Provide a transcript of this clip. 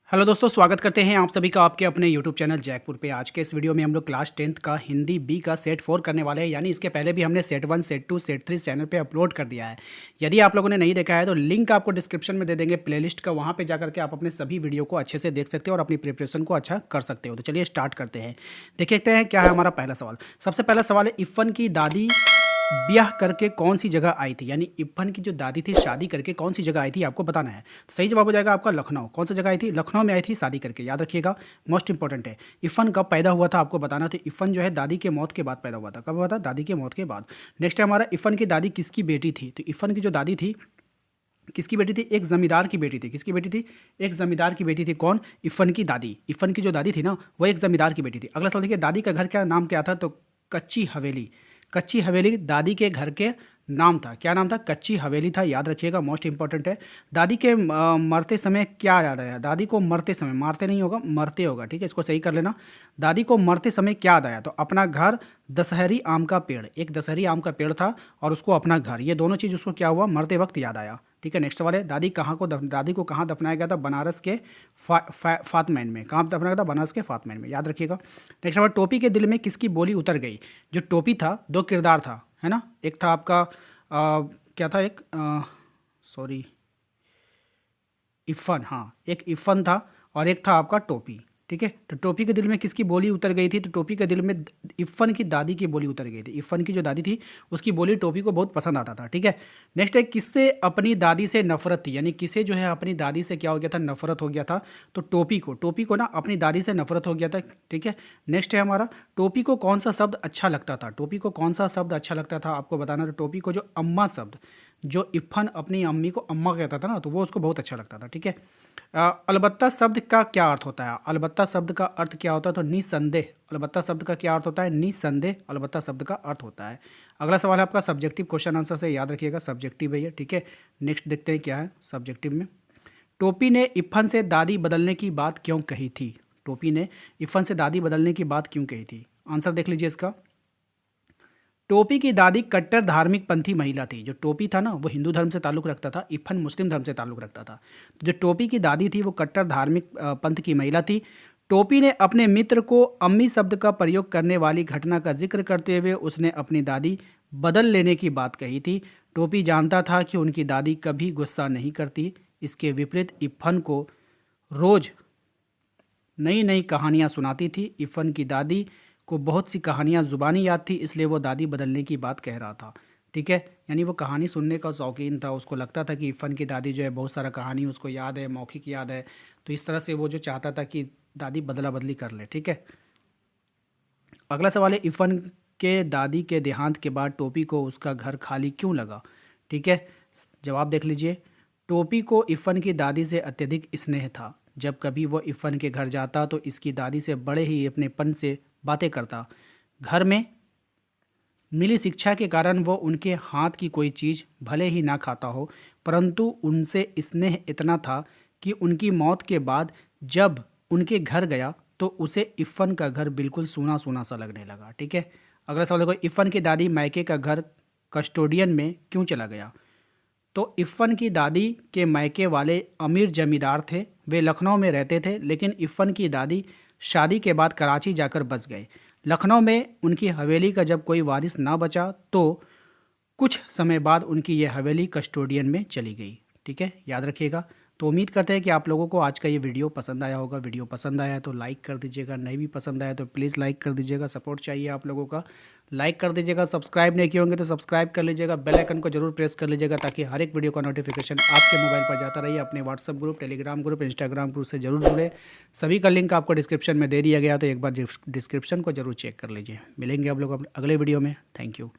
Hello दोस्तों, स्वागत करते हैं आप सभी का आपके अपने यूट्यूब चैनल जैकपुर पे। आज के इस वीडियो में हम लोग क्लास 10th का हिंदी बी का सेट 4 करने वाले हैं। यानी इसके पहले भी हमने सेट 1, सेट 2, सेट 3 चैनल पे अपलोड कर दिया है। यदि आप लोगों ने नहीं देखा है तो लिंक आपको डिस्क्रिप्शन में दे देंगे प्लेलिस्ट का, वहाँ पे जाकर के आप अपने सभी वीडियो को अच्छे से देख सकते हो और अपनी प्रिपरेशन को अच्छा कर सकते हो। तो चलिए स्टार्ट करते हैं। देखते हैं क्या है हमारा पहला सवाल। सबसे पहला सवाल है, इफ़न की दादी ब्याह करके कौन सी जगह आई थी। यानी इफ़न की जो दादी थी शादी करके कौन सी जगह आई थी आपको बताना है। तो सही जवाब हो जाएगा आपका लखनऊ। कौन सी जगह आई थी? लखनऊ में आई थी शादी करके, याद रखिएगा, मोस्ट इंपॉर्टेंट है। इफ़न कब पैदा हुआ था आपको बताना। तो इफ़न जो है दादी के मौत के बाद पैदा हुआ था। कब हुआ था? दादी के मौत के बाद। नेक्स्ट है हमारा, इफ़न की दादी किसकी बेटी थी। तो इफ़न की जो दादी थी किसकी बेटी थी? एक जमींदार की बेटी थी। किसकी बेटी थी? एक जमींदार की बेटी थी। कौन? इफ़न की दादी। इफ़न की जो दादी थी ना, वो एक जमींदार की बेटी थी। अगला सवाल देखिए, दादी का घर क्या नाम क्या था। तो कच्ची हवेली। कच्ची हवेली दादी के घर के नाम था। क्या नाम था? कच्ची हवेली था, याद रखिएगा, मोस्ट इंपॉर्टेंट है। दादी के मरते समय क्या याद आया? दादी को मरते समय, मारते नहीं होगा, मरते होगा, ठीक है, इसको सही कर लेना। दादी को मरते समय क्या याद आया? तो अपना घर, दशहरी आम का पेड़। एक दशहरी आम का पेड़ था और उसको अपना घर, ये दोनों चीज़ उसको क्या हुआ? मरते वक्त याद आया। ठीक है, नेक्स्ट सवाल है, दादी को कहाँ दफनाया गया था? बनारस के फातमैन में। कहाँ दफनाया गया था? बनारस के फातमैन में, याद रखिएगा। नेक्स्ट सवाल, टोपी के दिल में किसकी बोली उतर गई। जो टोपी था, दो किरदार था, है ना। एक था आपका क्या था, एक सॉरी, इफ़न, हाँ, एक इफ़न था और एक था आपका टोपी। ठीक है, तो टोपी के दिल में किसकी बोली उतर गई थी? तो टोपी के दिल में इफ़न की दादी की बोली उतर गई थी। इफ़न की जो दादी थी उसकी बोली टोपी को बहुत पसंद आता था। ठीक है, नेक्स्ट है, किससे अपनी दादी से नफरत थी। यानी किसे जो है अपनी दादी से क्या हो गया था? नफरत हो गया था। तो टोपी को ना अपनी दादी से नफरत हो गया था। ठीक है, नेक्स्ट है हमारा, टोपी को कौन सा शब्द अच्छा लगता था। टोपी को कौन सा शब्द अच्छा लगता था आपको बताना। तो टोपी को जो अम्मा शब्द, जो इफ़न अपनी अम्मी को अम्मा कहता था ना, तो वो उसको बहुत अच्छा लगता था। ठीक है, अलबत्ता शब्द का क्या अर्थ होता है? अलबत्ता शब्द का अर्थ क्या होता है? तो निसंदेह। अलबत्ता शब्द का क्या अर्थ होता है? निसंदेह अलबत्ता शब्द का अर्थ होता है। अगला सवाल है आपका सब्जेक्टिव क्वेश्चन आंसर से, याद रखिएगा, सब्जेक्टिव है ये। ठीक है, नेक्स्ट देखते हैं क्या है सब्जेक्टिव में। टोपी ने इफ़न से दादी बदलने की बात क्यों कही थी। टोपी ने इफ़न से दादी बदलने की बात क्यों कही थी? आंसर देख लीजिए इसका। टोपी की दादी कट्टर धार्मिक पंथी महिला थी। जो टोपी था ना, वो हिंदू धर्म से ताल्लुक़ रखता था, इफ़न मुस्लिम धर्म से ताल्लुक़ रखता था। तो जो टोपी की दादी थी वो कट्टर धार्मिक पंथ की महिला थी। टोपी ने अपने मित्र को अम्मी शब्द का प्रयोग करने वाली घटना का जिक्र करते हुए उसने अपनी दादी बदल लेने की बात कही थी। टोपी जानता था कि उनकी दादी कभी गुस्सा नहीं करती। इसके विपरीत इफ़न को रोज़ नई नई कहानियाँ सुनाती थी। इफ़न की दादी को बहुत सी कहानियाँ ज़ुबानी याद थी, इसलिए वो दादी बदलने की बात कह रहा था। ठीक है, यानी वो कहानी सुनने का शौकीन था। उसको लगता था कि इफ़न की दादी जो है बहुत सारा कहानी उसको याद है, मौखिक याद है। तो इस तरह से वो जो चाहता था कि दादी बदला बदली कर ले। ठीक है, अगला सवाल है, इफ़न के दादी के देहांत के बाद टोपी को उसका घर खाली क्यों लगा। ठीक है, जवाब देख लीजिए। टोपी को इफ़न की दादी से अत्यधिक स्नेह था। जब कभी वो इफ़न के घर जाता तो इसकी दादी से बड़े ही अपनेपन से बातें करता। घर में मिली शिक्षा के कारण वो उनके हाथ की कोई चीज़ भले ही ना खाता हो, परंतु उनसे स्नेह इतना था कि उनकी मौत के बाद जब उनके घर गया तो उसे इफ़न का घर बिल्कुल सूना सूना सा लगने लगा। ठीक है, अगला सवाल देखो, इफ़न की दादी मायके का घर कस्टोडियन में क्यों चला गया। तो इफ़न की दादी के मायके वाले अमीर जमींदार थे। वे लखनऊ में रहते थे, लेकिन इफ़न की दादी शादी के बाद कराची जाकर बस गए। लखनऊ में उनकी हवेली का जब कोई वारिस ना बचा तो कुछ समय बाद उनकी यह हवेली कस्टोडियन में चली गई। ठीक है, याद रखिएगा। तो उम्मीद करते हैं कि आप लोगों को आज का ये वीडियो पसंद आया होगा। वीडियो पसंद आया तो लाइक कर दीजिएगा, नहीं भी पसंद आया तो प्लीज़ लाइक कर दीजिएगा। सपोर्ट चाहिए आप लोगों का, लाइक कर दीजिएगा। सब्सक्राइब नहीं किए होंगे तो सब्सक्राइब कर लीजिएगा, बेल आइकन को जरूर प्रेस कर लीजिएगा ताकि हर एक वीडियो का नोटिफिकेशन आपके मोबाइल पर जाता रहिए। अपने WhatsApp group, Telegram group, Instagram group से जरूर जुड़े। सभी का लिंक आपको डिस्क्रिप्शन में दे दिया गया, तो एक बार डिस्क्रिप्शन को जरूर चेक कर लीजिए। मिलेंगे आप लोग अगले वीडियो में। Thank you.